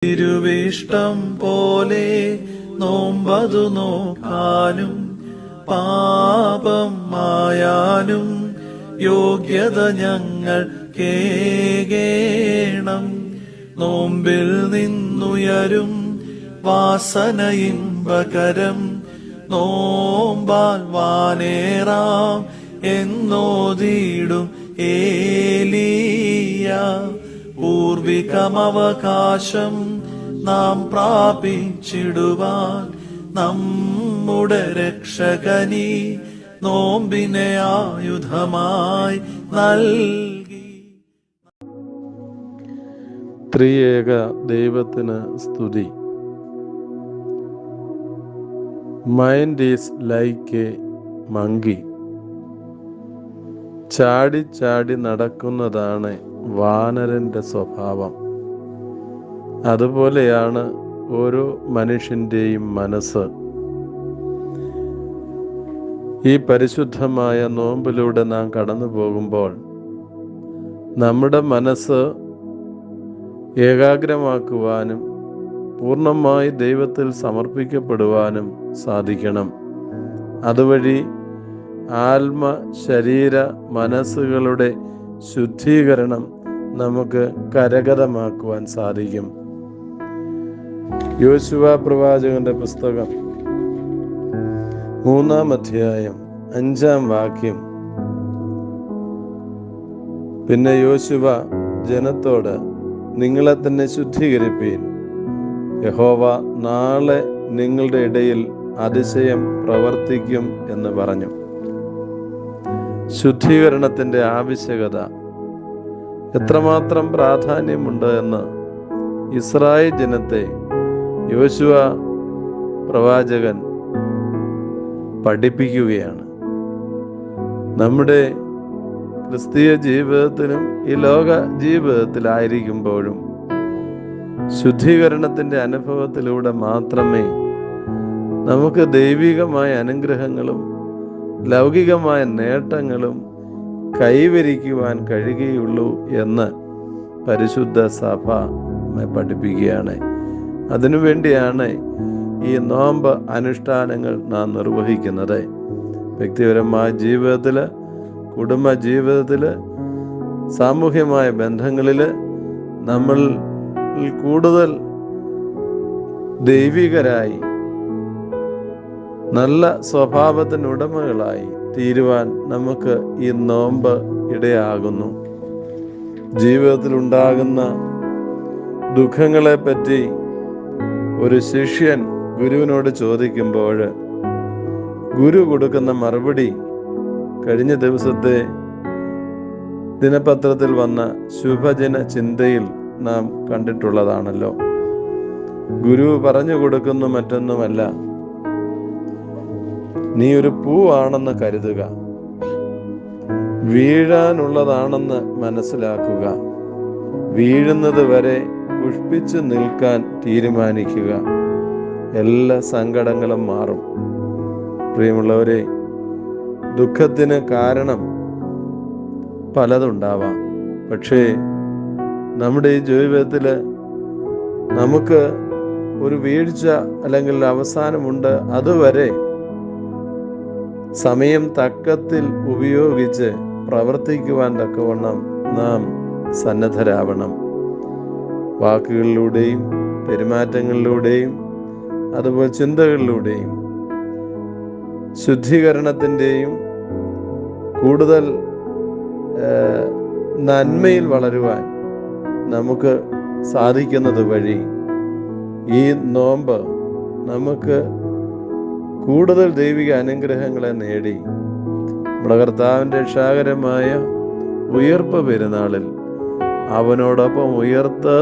തിരുവിഷ്ടം പോലെ നോമ്പതു നോക്കാനും പാപം മായാനും യോഗ്യത ഞങ്ങൾ കേകേണം. നോമ്പിൽ നിന്നുയരും വാസനയിമ്പകരം നോമ്പാൽ വാനേറാം എന്നോതിടും ഏലീയ. പൂർവികമവകാശം നാം പ്രാപിച്ചിടുവാൻ നമ്മുടെ രക്ഷകനി നോമ്പിനെ ആയുധമായി നൽകി. ത്രിയേക ദൈവത്തിന് സ്തുതി. Mind is like A monkey. ചാടി ചാടി നടക്കുന്നതാണ് വാനരന്റെ സ്വഭാവം. അതുപോലെയാണ് ഓരോ മനുഷ്യന്റെയും മനസ്സ്. ഈ പരിശുദ്ധമായ നോമ്പിലൂടെ നാം കടന്നു പോകുമ്പോൾ നമ്മുടെ മനസ്സ് ഏകാഗ്രമാക്കുവാനും പൂർണ്ണമായി ദൈവത്തിൽ സമർപ്പിക്കപ്പെടുവാനും സാധിക്കണം. അതുവഴി ആത്മ ശരീര മനസ്സുകളുടെ ശുദ്ധീകരണം നമുക്ക് കരഗതമാക്കുവാൻ സാധിക്കും. യോശുവ പ്രവാചകന്റെ പുസ്തകം 3-ാം അധ്യായം 5-ാം വാക്യം. പിന്നെ യോശുവ ജനത്തോട്, നിങ്ങളെ തന്നെ ശുദ്ധീകരിപ്പീൻ, യഹോവ നാളെ നിങ്ങളുടെ ഇടയിൽ അതിശയം പ്രവർത്തിക്കും എന്ന് പറഞ്ഞു. ശുദ്ധീകരണത്തിന്റെ ആവശ്യകത എത്രമാത്രം പ്രാധാന്യമുണ്ട് എന്ന് ഇസ്രായേൽ ജനത്തെ യോശുവ പ്രവാചകൻ പഠിപ്പിക്കുകയാണ്. നമ്മുടെ ക്രിസ്തീയ ജീവിതത്തിലും ഈ ലോക ജീവിതത്തിലായിരിക്കുമ്പോഴും ശുദ്ധീകരണത്തിന്റെ അനുഭവത്തിലൂടെ മാത്രമേ നമുക്ക് ദൈവികമായ അനുഗ്രഹങ്ങളും ലൗകികമായ നേട്ടങ്ങളും കൈവരിക്കുവാൻ കഴിയുകയുള്ളൂ എന്ന് പരിശുദ്ധ സഭ നമ്മെ പഠിപ്പിക്കുകയാണ്. അതിനുവേണ്ടിയാണ് ഈ നോമ്പ് അനുഷ്ഠാനങ്ങൾ നാം നിർവഹിക്കുന്നത്. വ്യക്തിപരമായ ജീവിതത്തിൽ, കുടുംബ ജീവിതത്തിൽ, സാമൂഹ്യമായ ബന്ധങ്ങളിൽ നമ്മൾ കൂടുതൽ ദൈവികരായി നല്ല സ്വഭാവത്തിനുടമകളായി തീരുവാൻ നമുക്ക് ഈ നോമ്പ് ഇടയാകുന്നു. ജീവിതത്തിൽ ഉണ്ടാകുന്ന ദുഃഖങ്ങളെ പറ്റി ഒരു ശിഷ്യൻ ഗുരുവിനോട് ചോദിക്കുമ്പോൾ ഗുരു കൊടുക്കുന്ന മറുപടി കഴിഞ്ഞ ദിവസത്തെ ദിനപത്രത്തിൽ വന്ന ശുഭജന ചിന്തയിൽ നാം കണ്ടിട്ടുള്ളതാണല്ലോ. ഗുരു പറഞ്ഞു കൊടുക്കുന്ന മറ്റൊന്നുമല്ല, നീ ഒരു പൂവാണെന്ന് കരുതുക, വീഴാനുള്ളതാണെന്ന് മനസ്സിലാക്കുക, വീഴുന്നത് വരെ പുഷ്പിച്ചു നിൽക്കാൻ തീരുമാനിക്കുക, എല്ലാ സങ്കടങ്ങളും മാറും. പ്രിയമുള്ളവരെ, ദുഃഖത്തിന് കാരണം പലതുണ്ടാവാം. പക്ഷേ നമ്മുടെ ഈ ജീവിതത്തിൽ നമുക്ക് ഒരു വീഴ്ച അല്ലെങ്കിൽ അവസാനമുണ്ട്. അതുവരെ സമയം തക്കത്തിൽ ഉപയോഗിച്ച് പ്രവർത്തിക്കുവാൻ തക്കവണ്ണം നാം സന്നദ്ധരാവണം. വാക്കുകളിലൂടെയും പെരുമാറ്റങ്ങളിലൂടെയും അതുപോലെ ചിന്തകളിലൂടെയും ശുദ്ധീകരണത്തിൻ്റെയും കൂടുതൽ നന്മയിൽ വളരുവാൻ നമുക്ക് സാധിക്കുന്നത് വഴി ഈ നോമ്പ് നമുക്ക് കൂടുതൽ ദൈവിക അനുഗ്രഹങ്ങളെ നേടി നമ്മുടെ കർത്താവിൻ്റെ രക്ഷാകരമായ ഉയർപ്പ് പെരുന്നാളിൽ അവനോടൊപ്പം ഉയർത്ത്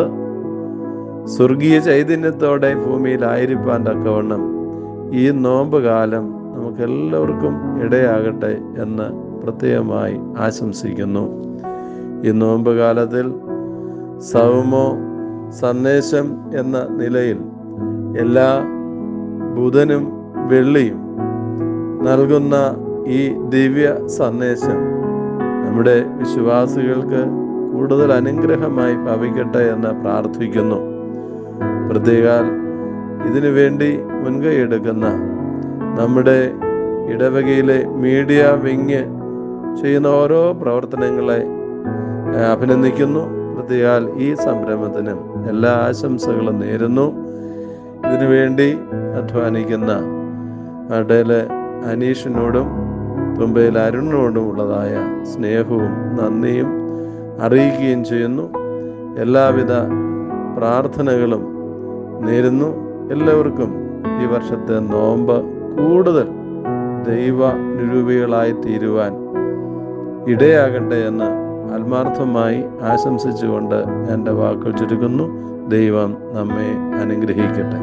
സ്വർഗീയ ചൈതന്യത്തോടെ ഭൂമിയിലായിരിക്കാൻ തക്കവണ്ണം ഈ നോമ്പ് കാലം നമുക്കെല്ലാവർക്കും ഇടയാകട്ടെ എന്ന് പ്രത്യേകമായി ആശംസിക്കുന്നു. ഈ നോമ്പ് കാലത്തിൽ സൗമോ സന്ദേശം എന്ന നിലയിൽ എല്ലാ ബുധനും വെള്ളിയും നൽകുന്ന ഈ ദിവ്യ സന്ദേശം നമ്മുടെ വിശ്വാസികൾക്ക് കൂടുതൽ അനുഗ്രഹമായി ഭവിക്കട്ടെ എന്ന് പ്രാർത്ഥിക്കുന്നു. പ്രത്യേകാൽ ഇതിനു വേണ്ടി മുൻകൈ എടുക്കുന്ന നമ്മുടെ ഇടവകയിലെ മീഡിയ വിങ് ചെയ്യുന്ന ഓരോ പ്രവർത്തനങ്ങളെ അഭിനന്ദിക്കുന്നു. പ്രത്യേകാൽ ഈ സംരംഭത്തിനും എല്ലാ ആശംസകളും നേരുന്നു. ഇതിനുവേണ്ടി അധ്വാനിക്കുന്ന അടയിലെ അനീഷിനോടും തുമ്പയിൽ അരുണിനോടും ഉള്ളതായ സ്നേഹവും നന്ദിയും അറിയിക്കുകയും ചെയ്യുന്നു. എല്ലാവിധ പ്രാർത്ഥനകളും നേരുന്നു. എല്ലാവർക്കും ഈ വർഷത്തെ നോമ്പ് കൂടുതൽ ദൈവ നിരൂപികളായി തീരുവാൻ ഇടയാകട്ടെ എന്ന് ആത്മാർത്ഥമായി ആശംസിച്ചുകൊണ്ട് എൻ്റെ വാക്കുകൾ ചുരുക്കുന്നു. ദൈവം നമ്മെ അനുഗ്രഹിക്കട്ടെ.